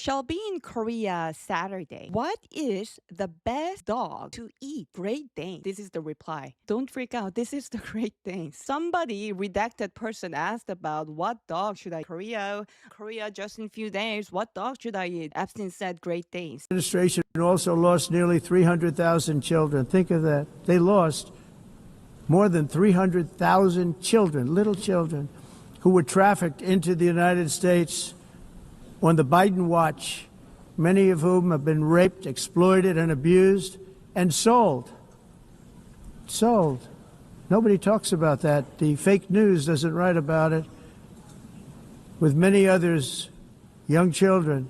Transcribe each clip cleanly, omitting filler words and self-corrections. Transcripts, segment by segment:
Shall be in Korea Saturday. What is the best dog to eat? Great Dane. This is the reply. Don't freak out. This is the Great Dane. Somebody, redacted person, asked about what dog should I Korea just in a few days. What dog should I eat? Epstein said Great Danes. Administration also lost nearly 300,000 children. Think of that. They lost more than 300,000 children, little children, who were trafficked into the United States on the Biden watch, many of whom have been raped, exploited, and abused, and sold. Sold. Nobody talks about that. The fake news doesn't write about it. With many others, young children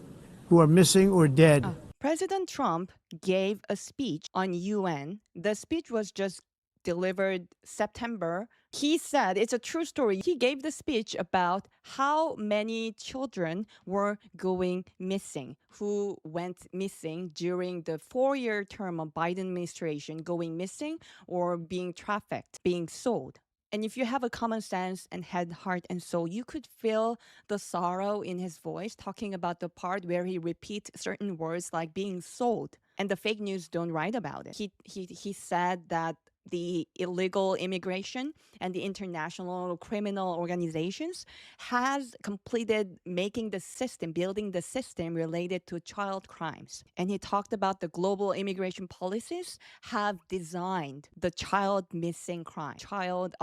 who are missing or dead. President Trump gave a speech on UN. The speech was just delivered September. He said, it's a true story. He gave the speech about how many children were going missing, who went missing during the 4-year term of Biden administration, going missing or being trafficked, being sold. And if you have a common sense and head, heart, and soul, you could feel the sorrow in his voice, talking about the part where he repeats certain words like being sold. And the fake news don't write about it. He said that the illegal immigration and the international criminal organizations has completed making the system, building the system related to child crimes. And he talked about the global immigration policies have designed the child missing crime, child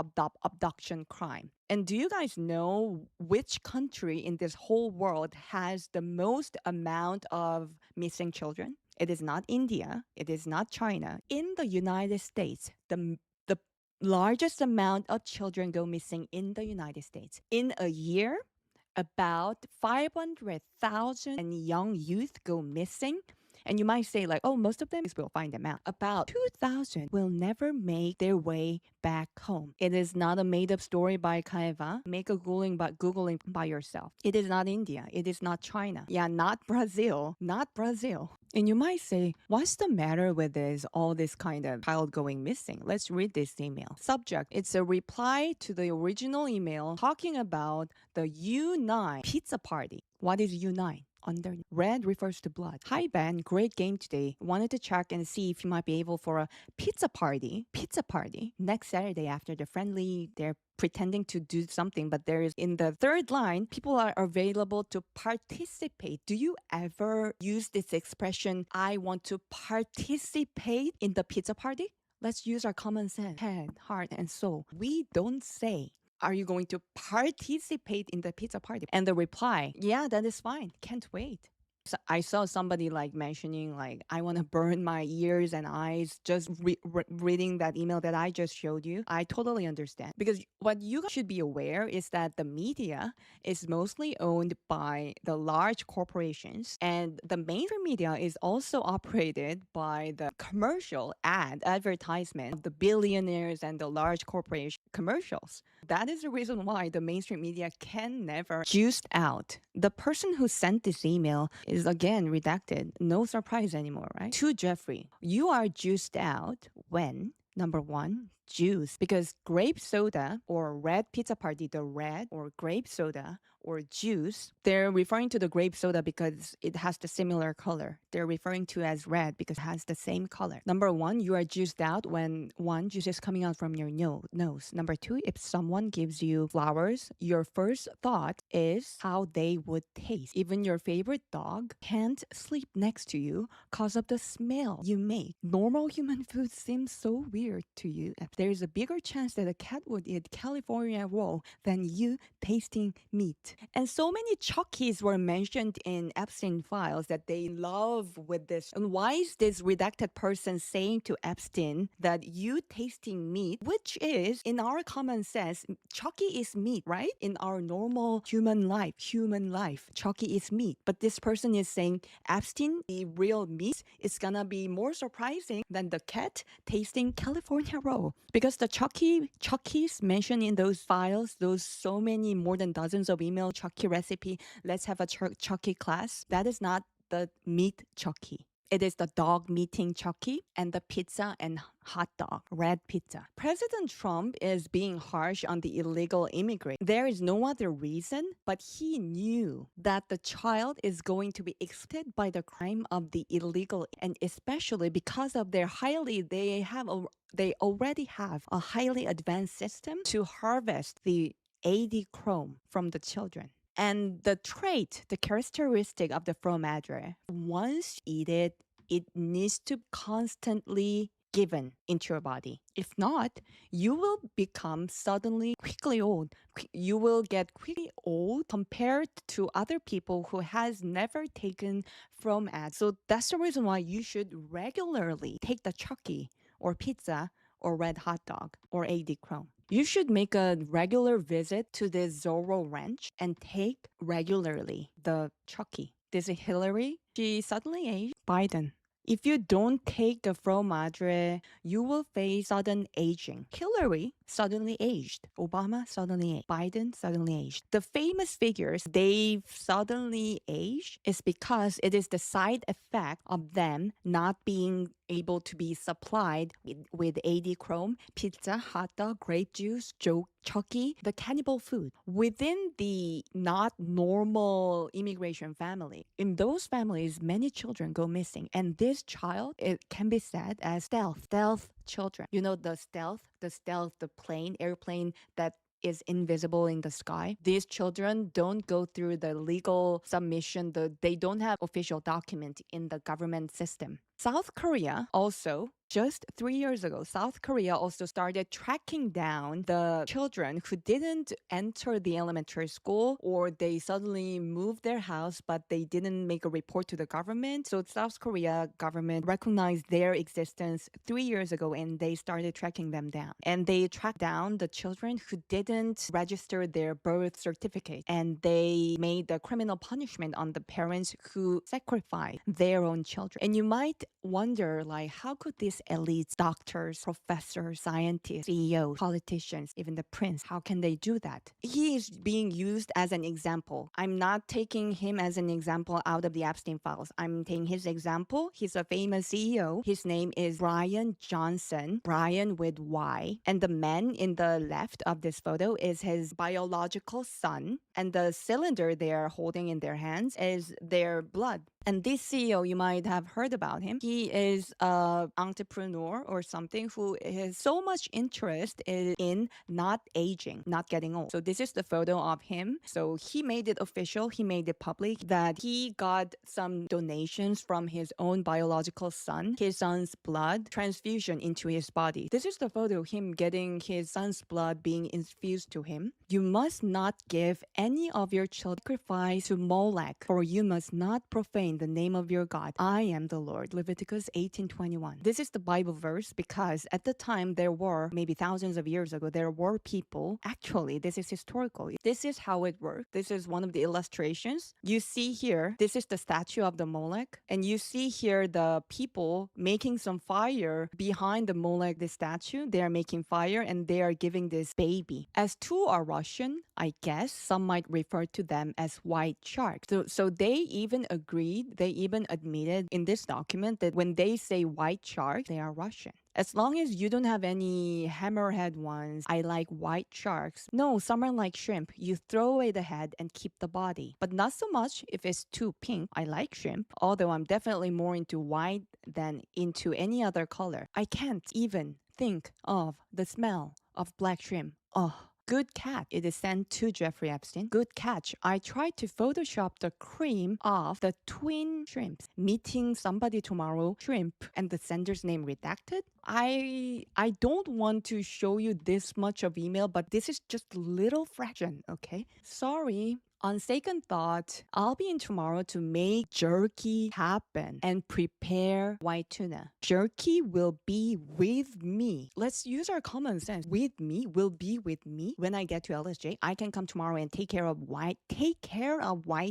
abduction crime. And do you guys know which country in this whole world has the most amount of missing children? It is not India. It is not China. In the United States, the largest amount of children go missing in the United States. In a year, about 500,000 young youth go missing. And you might say like, oh, most of them will find them out. About 2,000 will never make their way back home. It is not a made-up story by KAHEVA. Make a Googling by yourself. It is not India. It is not China. Yeah, not Brazil. Not Brazil. And you might say, what's the matter with all this kind of child going missing? Let's read this email. Subject, it's a reply to the original email talking about the U9 pizza party. What is U9? Under red refers to blood. Hi Ben, great game today. Wanted to check and see if you might be able for a pizza party next Saturday after the friendly. They're pretending to do something, but there is in the third line, people are available to participate. Do you ever use this expression, I want to participate in the pizza party? Let's use our common sense, head, heart, and soul. We don't say, are you going to participate in the pizza party? And the reply, yeah, that is fine. Can't wait. So I saw somebody like mentioning like, I want to burn my ears and eyes just reading that email that I just showed you. I totally understand. Because what you should be aware is that the media is mostly owned by the large corporations. And the mainstream media is also operated by the commercial advertisement of the billionaires and the large corporation commercials. That is the reason why the mainstream media can never juice out. The person who sent this email is again redacted. No surprise anymore, right? To Jeffrey, you are juiced out when, number one, juice, because grape soda or red pizza party, the red or grape soda or juice, they're referring to the grape soda because it has the similar color. They're referring to as red because it has the same color. Number one, you are juiced out when one, juice is coming out from your nose. Number two, if someone gives you flowers, your first thought is how they would taste. Even your favorite dog can't sleep next to you because of the smell you make. Normal human food seems so weird to you. There's a bigger chance that a cat would eat California roll than you tasting meat. And so many Chuckies were mentioned in Epstein files that they love with this. And why is this redacted person saying to Epstein that you tasting meat, which is in our common sense, Chucky is meat, right? In our normal human life, Chucky is meat. But this person is saying Epstein, the real meat, is gonna be more surprising than the cat tasting California roll. Because the Chuckies mentioned in those files, those so many more than dozens of email Chucky recipe, let's have a Chucky class. That is not the meat Chucky. It is the dog meeting Chucky and the pizza and hot dog, red pizza. President Trump is being harsh on the illegal immigrant. There is no other reason, but he knew that the child is going to be exploited by the crime of the illegal, and especially because of their they already have a highly advanced system to harvest the Adchrome from the children. And the characteristic of the fromage, once you eat it, it needs to constantly given into your body. If not, you will become suddenly quickly old. You will get quickly old compared to other people who has never taken fromage. So that's the reason why you should regularly take the Chucky or pizza or red hot dog or Adchrome. You should make a regular visit to the Zorro Ranch and take regularly the Chucky. This is Hilary. She suddenly aged. Biden. If you don't take the fromage, you will face sudden aging. Hillary suddenly aged. Obama suddenly aged. Biden suddenly aged. The famous figures, they've suddenly aged is because it is the side effect of them not being able to be supplied with Adchrome, pizza, hot dog, grape juice, Chucky, the cannibal food. Within the not normal immigration family, in those families, many children go missing. And this child, it can be said as stealth children. You know, the airplane that is invisible in the sky. These children don't go through the legal submission. They don't have official document in the government system. South Korea also, just 3 years ago, South Korea also started tracking down the children who didn't enter the elementary school, or they suddenly moved their house, but they didn't make a report to the government. So South Korea government recognized their existence 3 years ago, and they started tracking them down. And they tracked down the children who didn't register their birth certificate, and they made the criminal punishment on the parents who sacrificed their own children. And you might wonder, like, how could these elites, doctors, professors, scientists, CEOs, politicians, even the prince, how can they do that? He is being used as an example. I'm not taking him as an example out of the Epstein files. I'm taking his example. He's a famous CEO. His name is Brian Johnson, Brian with Y. And the man in the left of this photo is his biological son. And the cylinder they are holding in their hands is their blood. And this CEO, you might have heard about him. He is an entrepreneur or something who has so much interest in not aging, not getting old. So this is the photo of him. So he made it official. He made it public that he got some donations from his own biological son, his son's blood transfusion into his body. This is the photo of him getting his son's blood being infused to him. You must not give any of your children sacrifice to Molech, for you must not profane the name of your God. I am the Lord. Leviticus 18:21. This is the Bible verse because at the time there were, maybe thousands of years ago, there were people. Actually, this is historical. This is how it worked. This is one of the illustrations. You see here, this is the statue of the Molech. And you see here the people making some fire behind the Molech, the statue. They are making fire and they are giving this baby. As two are Russian, I guess some might refer to them as white sharks. So they even agreed, they even admitted in this document that when they say white sharks, they are Russian. As long as you don't have any hammerhead ones, I like white sharks. No, some are like shrimp. You throw away the head and keep the body. But not so much if it's too pink. I like shrimp, although I'm definitely more into white than into any other color. I can't even think of the smell of black shrimp. Oh. Good catch. It is sent to Jeffrey Epstein. Good catch. I tried to Photoshop the cream of the twin shrimps. Meeting somebody tomorrow, shrimp, and the sender's name redacted. I don't want to show you this much of email, but this is just a little fraction, okay? Sorry. On second thought, I'll be in tomorrow to make jerky happen and prepare white tuna. Jerky will be with me. Let's use our common sense. With me, will be with me. When I get to LSJ, I can come tomorrow and take care of white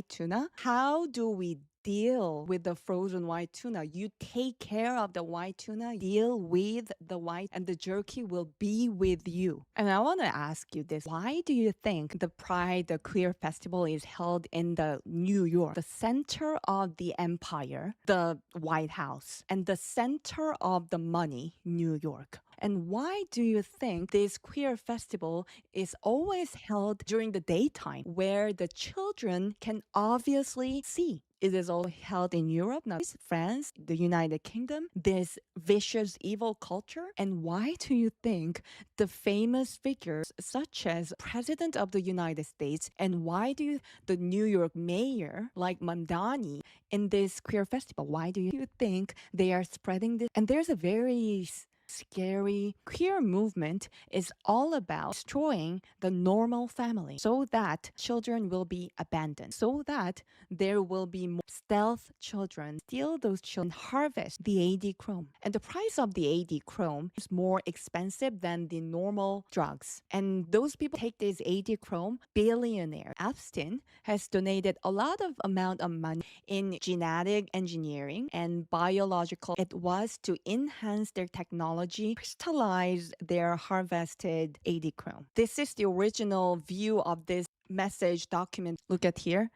tuna. How do we deal with the frozen white tuna. You take care of the white tuna, deal with the white, and the jerky will be with you. And I want to ask you this. Why do you think the Pride, the queer festival, is held in the New York, the center of the empire, the White House, and the center of the money, New York? And why do you think this queer festival is always held during the daytime where the children can obviously see? It is all held in Europe, not France, the United Kingdom, this vicious evil culture. And why do you think the famous figures such as President of the United States, and why do the New York mayor like Mamdani in this queer festival, why do you think they are spreading this? And there's a very scary queer movement is all about destroying the normal family so that children will be abandoned, so that there will be more stealth children, steal those children, harvest the Adchrome. And the price of the Adchrome is more expensive than the normal drugs. And those people take this Adchrome, billionaire Epstein has donated a lot of amount of money in genetic engineering and biological. It was to enhance their technology, crystallize their harvested Adchrome. This is the original view of this message document. Look at here.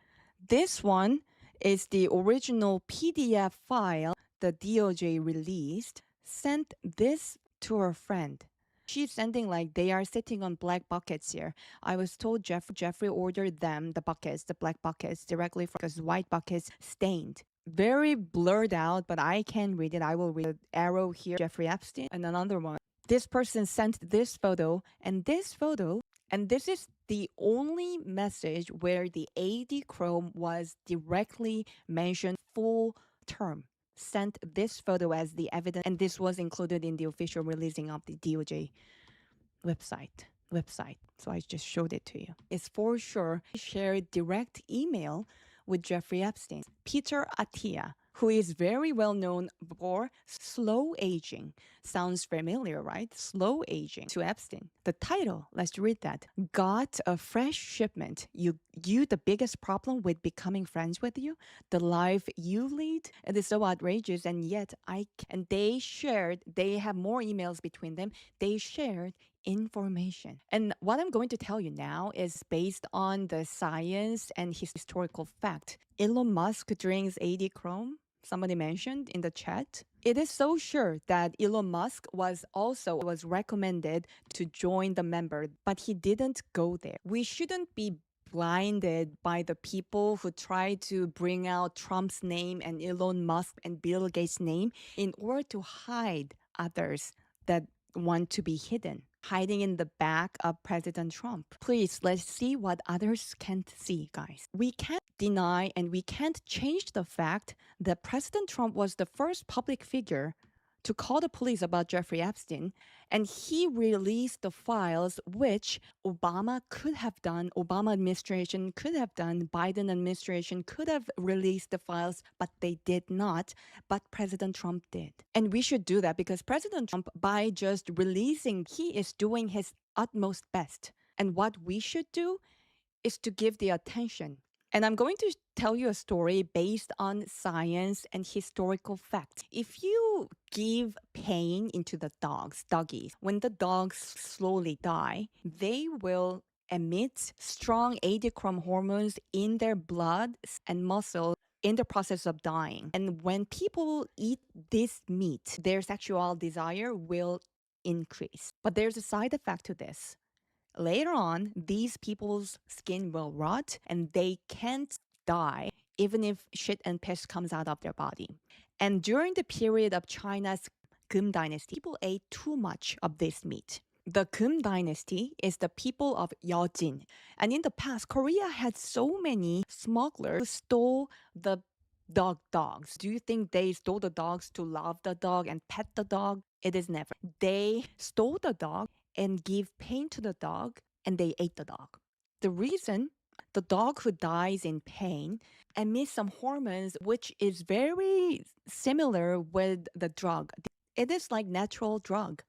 This one is the original PDF file the DOJ released, sent this to her friend. She's sending like they are sitting on black buckets here. I was told Jeffrey ordered them, the buckets, the black buckets, directly because white buckets stained. Very blurred out, but I can read it. I will read the arrow here, Jeffrey Epstein, and another one. This person sent this photo, and this is the only message where the Adchrome was directly mentioned full term. Sent this photo as the evidence, and this was included in the official releasing of the DOJ website. So I just showed it to you. It's for sure shared direct email with Jeffrey Epstein. Peter Attia, who is very well known for slow aging. Sounds familiar, right? Slow aging to Epstein. The title, let's read that. Got a fresh shipment. You the biggest problem with becoming friends with you? The life you lead? It is so outrageous, and yet and they have more emails between them. They shared information. And what I'm going to tell you now is based on the science and historical fact. Elon Musk drinks Adchrome. Somebody mentioned in the chat. It is so sure that Elon Musk was recommended to join the member, but he didn't go there. We shouldn't be blinded by the people who try to bring out Trump's name and Elon Musk and Bill Gates' name in order to hide others that want to be hidden, hiding in the back of President Trump. Please, let's see what others can't see, guys. We can't deny and we can't change the fact that President Trump was the first public figure to call the police about Jeffrey Epstein, and he released the files which Obama administration could have done, Biden administration could have released the files, but they did not, but President Trump did. And we should do that because President Trump, by just releasing, he is doing his utmost best. And what we should do is to give the attention. And I'm going to tell you a story based on science and historical facts. If you give pain into the doggies, when the dogs slowly die, they will emit strong Adchrome hormones in their blood and muscle in the process of dying. And when people eat this meat, their sexual desire will increase. But there's a side effect to this. Later on, these people's skin will rot and they can't die even if shit and piss comes out of their body. And during the period of China's Kim dynasty, people ate too much of this meat. The Kim dynasty is the people of Yeojin. And in the past, Korea had so many smugglers who stole the dogs. Do you think they stole the dogs to love the dog and pet the dog? It is never. They stole the dog and give pain to the dog, and they ate the dog. The reason, the dog who dies in pain emits some hormones which is very similar with the drug. It is like natural drug.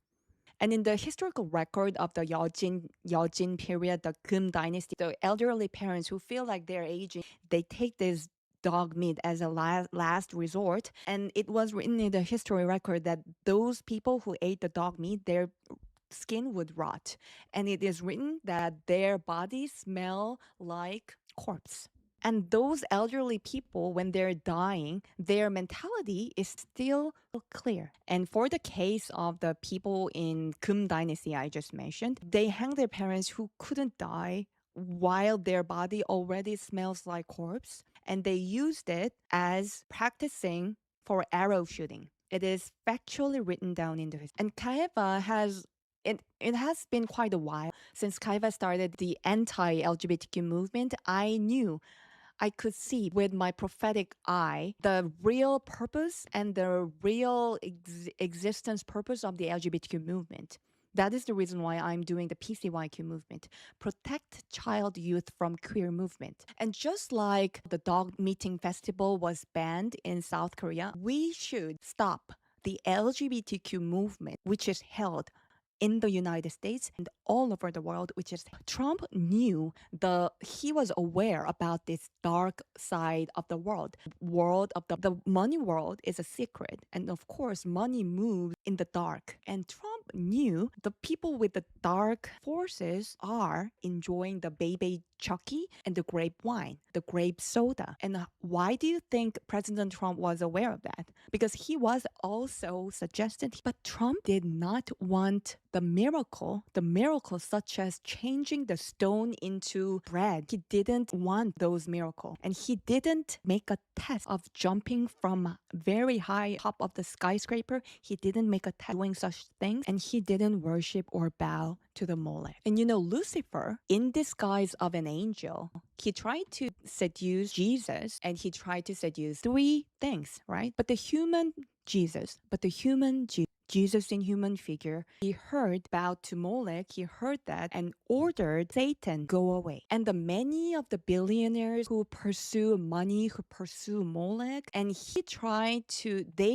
And in the historical record of the Yeojin period, the Kim dynasty, the elderly parents who feel like they're aging, they take this dog meat as a last resort. And it was written in the history record that those people who ate the dog meat, their skin would rot. And it is written that their bodies smell like corpse. And those elderly people, when they're dying, their mentality is still clear. And for the case of the people in Kum dynasty I just mentioned, they hanged their parents who couldn't die while their body already smells like corpse. And they used it as practicing for arrow shooting. It is factually written down in the history. And KAHEVA has it has been quite a while since KAHEVA started the anti-LGBTQ movement. I could see with my prophetic eye the real purpose and the real existence purpose of the LGBTQ movement. That is the reason why I'm doing the PCYQ movement. Protect child youth from queer movement. And just like the dog meeting festival was banned in South Korea, we should stop the LGBTQ movement, which is held in the United States and all over the world, which is Trump knew he was aware about this dark side of the world of the money world is a secret. And of course, money moves in the dark. And Trump knew the people with the dark forces are enjoying the baby Chucky and the grape wine, the grape soda. And why do you think President Trump was aware of that? Because he was also suggested, but Trump did not want the miracle such as changing the stone into bread. He didn't want those miracles. And he didn't make a test of jumping from very high top of the skyscraper. He didn't make a test doing such things. And he didn't worship or bow to the Molech. And Lucifer, in disguise of an angel, he tried to seduce Jesus and he tried to seduce three things, right? But the human Jesus in human figure, he heard bowed to Molech, he heard that and ordered Satan go away. And the many of the billionaires who pursue money, who pursue Molech, and they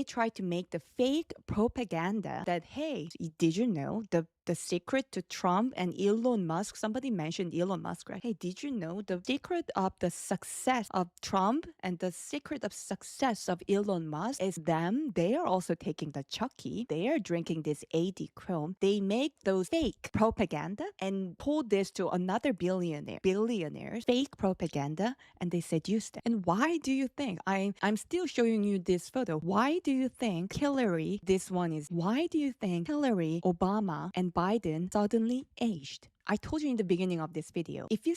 tried to make the fake propaganda that, hey, did you know the secret to Trump and Elon Musk, somebody mentioned Elon Musk, right? Hey, did you know the secret of the success of Trump and the secret of success of Elon Musk is them? They are also taking the Chucky. They are drinking this Adchrome. They make those fake propaganda and pull this to another billionaires, fake propaganda, and they seduced them. And why do you think, I'm still showing you this photo, why do you think Hilary, why do you think Hilary, Obama, and Biden suddenly aged? I told you in the beginning of this video, if you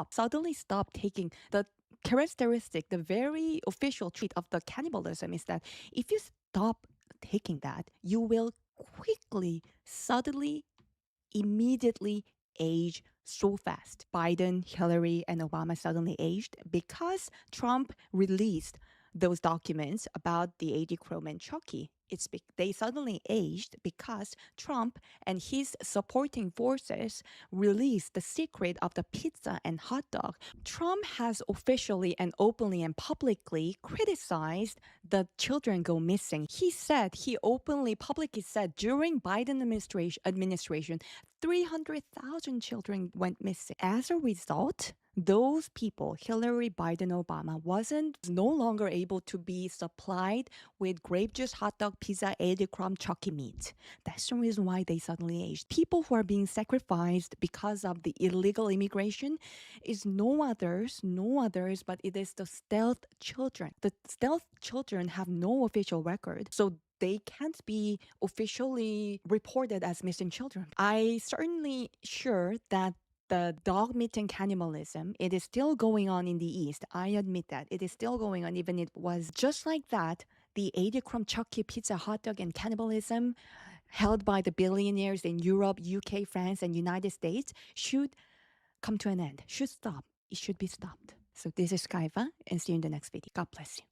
suddenly stop taking the characteristic, the very official trait of the cannibalism is that if you stop taking that, you will quickly, suddenly, immediately age so fast. Biden, Hillary, and Obama suddenly aged because Trump released those documents about the Adchrome and Chucky. They suddenly aged because Trump and his supporting forces released the secret of the pizza and hot dog. Trump has officially and openly and publicly criticized the children go missing. He openly, publicly said during Biden administration, 300,000 children went missing. As a result, those people, Hillary, Biden, Obama, no longer able to be supplied with grape juice, hot dog, pizza, Adchrome, Chucky meat. That's the reason why they suddenly aged. People who are being sacrificed because of the illegal immigration is no others, but it is the stealth children. The stealth children have no official record, so they can't be officially reported as missing children. I certainly sure that the dog meat and cannibalism, it is still going on in the East. I admit that. It is still going on, even it was just like that. The Adchrome, Chucky, pizza, hot dog, and cannibalism held by the billionaires in Europe, UK, France, and United States should come to an end. Should stop. It should be stopped. So this is KAHEVA, and see you in the next video. God bless you.